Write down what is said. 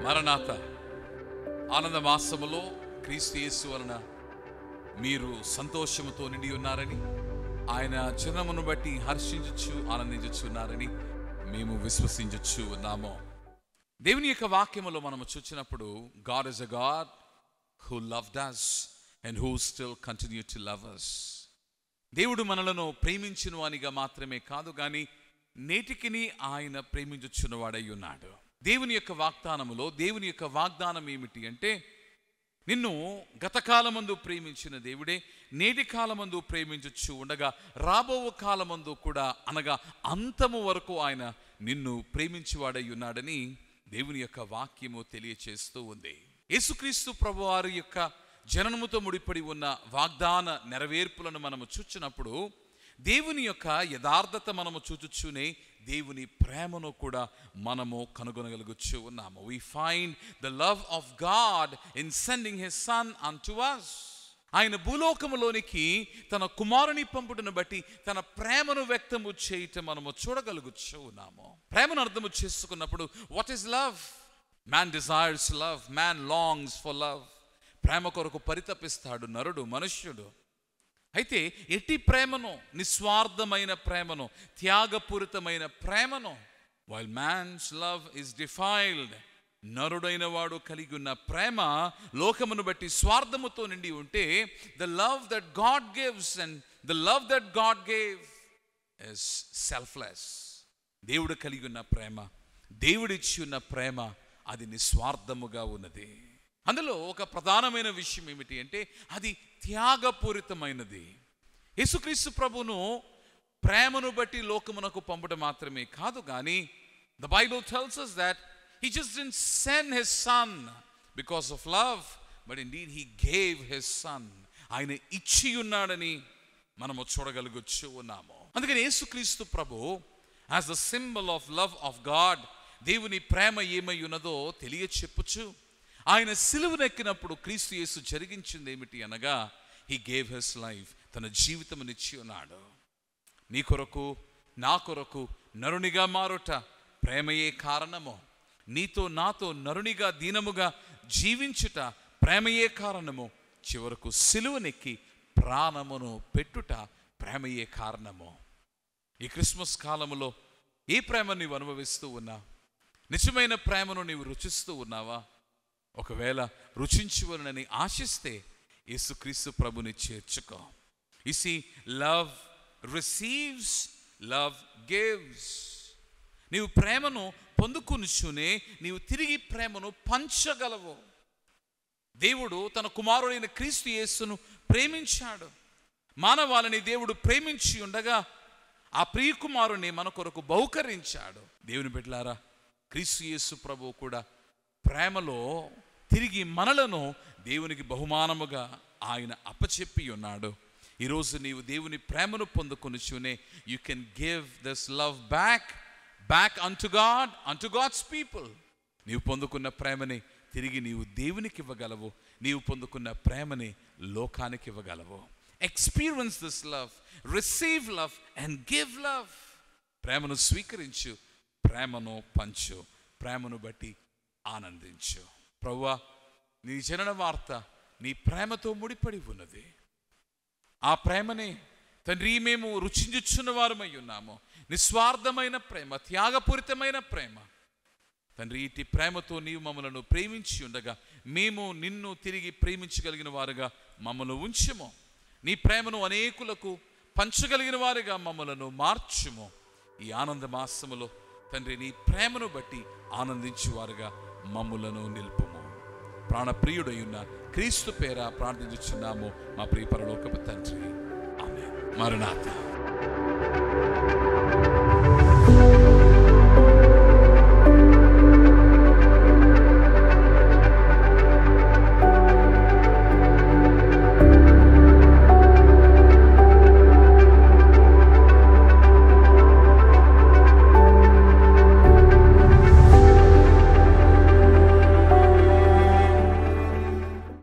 మరణాత ఆనంద మాసములో క్రీస్తు యేసు వలన మీరు సంతోషముతో నిండి ఉన్నారని, ఆయన జనమును బట్టి హర్షించచ్చు ఆనందించుచున్నారని మేము విశ్వసించచ్చు ఉన్నాము. దేవుని యొక్క వాక్యములో మనము చూచినప్పుడు God is a God who loved us and who still continue to love us. దేవుడు మనలను ప్రేమించును అనిగా మాత్రమే కాదు గాని నేటికిని ఆయన ప్రేమించుచున్నవాడై ఉన్నాడు. దేవుని యొక్క వాగ్దానములో దేవుని యొక్క వాగ్దానం ఏమిటి అంటే, నిన్ను గతకాలమందు ప్రేమించిన దేవుడే నేటి కాలమందు ప్రేమించుచు ఉండగా రాబో కాలమందు కూడా అనగా అంతము వరకు ఆయన నిన్ను ప్రేమించువాడై ఉన్నాడని దేవుని యొక్క వాక్యము తెలియచేస్తూ ఉంది. యేసుక్రీస్తు ప్రభువారి యొక్క జననముతో ముడిపడి ఉన్న వాగ్దాన నెరవేర్పులను మనము చూచినప్పుడు దేవుని యొక్క యథార్థత మనము చూచుచునే దేవుని ప్రేమను కూడా మనము కనుగొనగలుగుచూ ఉన్నాము. We find the love of God in sending his son unto us. ఆయన భూలోకములోనికి తన కుమారుని పంపుటను బట్టి తన ప్రేమను వ్యక్తము చేయటం మనము చూడగలుగుచూ ఉన్నాము. ప్రేమను అర్థము చేసుకున్నప్పుడు what is love? Man desires love, man longs for love. ప్రేమ కొరకు పరితపిస్తాడు నరుడు, మనుష్యుడు. అయితే ఎట్టి ప్రేమను, నిస్వార్థమైన ప్రేమను, త్యాగపూరితమైన ప్రేమను, while man's love is defiled, నరుడైన వాడు కలిగి ఉన్న ప్రేమ లోకమును బట్టి స్వార్థముతో నిండి ఉంటే, the love that God gives and the love that God gave is selfless. దేవుడు కలిగి ఉన్న ప్రేమ, దేవుడిచ్చి ఉన్న ప్రేమ అది నిస్వార్థముగా ఉన్నది. అందులో ఒక ప్రధానమైన విషయం ఏమిటి అంటే అది త్యాగపూరితమైనది. యేసుక్రీస్తు ప్రభును ప్రేమను బట్టి లోకమునకు పంపడం మాత్రమే కాదు కానీ the Bible tells us that he just didn't send his son because of love, but indeed he gave his son. ఆయన ఇచ్చి ఉన్నాడని మనము చూడగలుగుచూ ఉన్నాము. అందుకని యేసుక్రీస్తు ప్రభు as the symbol of love of God, దేవుని ప్రేమ ఏమై ఉన్నదో తెలియచెప్పుచు ఆయన సిలువనెక్కినప్పుడు క్రీస్తు యేసు జరిగించింది ఏమిటి అనగా he gave his life, తన జీవితమునిచ్చి ఉన్నాడు. నీ కొరకు నా కొరకు నరునిగా మారుట ప్రేమయే కారణము. నీతో నాతో నరునిగా దీనముగా జీవించుట ప్రేమయే కారణము. చివరకు సిలువనెక్కి ప్రాణమును పెట్టుట ప్రేమయే కారణము. ఈ క్రిస్మస్ కాలములో ఏ ప్రేమ నీవు అనుభవిస్తూ ఉన్నా? నిజమైన ప్రేమను నీవు రుచిస్తూ ఉన్నావా? ఒకవేళ రుచించువనని ఆశిస్తే యేసుక్రీస్తు ప్రభుని చేర్చుకో. You see, love receives, love gives. నీవు ప్రేమను పొందుకునిచునే నీవు తిరిగి ప్రేమను పంచగలవు. దేవుడు తన కుమారుడైన క్రీస్తు యేసును ప్రేమించాడు. మానవాళిని దేవుడు ప్రేమించి ఉండగా ఆ ప్రియ కుమారుని మన కొరకు బహుకరించాడు. దేవుని బిడ్డలారా, క్రీస్తు యేసు ప్రభువు కూడా ప్రేమలో తిరిగి మనలను దేవునికి బహుమానముగా ఆయన అప్పచెప్పి ఉన్నాడు. ఈరోజు నీవు దేవుని ప్రేమను పొందుకొనిచునే you can give this love back unto God, unto God's people. నీవు పొందుకున్న ప్రేమని తిరిగి నీవు దేవునికి ఇవ్వగలవు. నీవు పొందుకున్న ప్రేమని లోకానికి ఇవ్వగలవు. Experience this love, receive love and give love. ప్రేమను స్వీకరించు, ప్రేమను పంచు, ప్రేమను బట్టి ఆనందించు. ప్రభువా, నీ జనన వార్త నీ ప్రేమతో ముడిపడి ఉన్నది. ఆ ప్రేమనే తండ్రి మేము రుచించుచున్న వారమై ఉన్నాము. నిస్వార్థమైన ప్రేమ, త్యాగపూరితమైన ప్రేమ. తండ్రి, ఇటు ప్రేమతో నీవు మమ్మలను ప్రేమించి ఉండగా మేము నిన్ను తిరిగి ప్రేమించగలిగిన వారుగా మమ్మల్ని ఉంచుము. నీ ప్రేమను అనేకులకు పంచగలిగిన వారుగా మమ్మలను మార్చుము. ఈ ఆనంద మాసములో తండ్రి నీ ప్రేమను బట్టి ఆనందించువారుగా మమ్ములను నిలుపుము. ప్రాణప్రియుడైన క్రీస్తు పేర ప్రార్థించుచున్నాము మా ప్రియ పరలోకపు తండ్రి. ఆమేన్. మరణాత.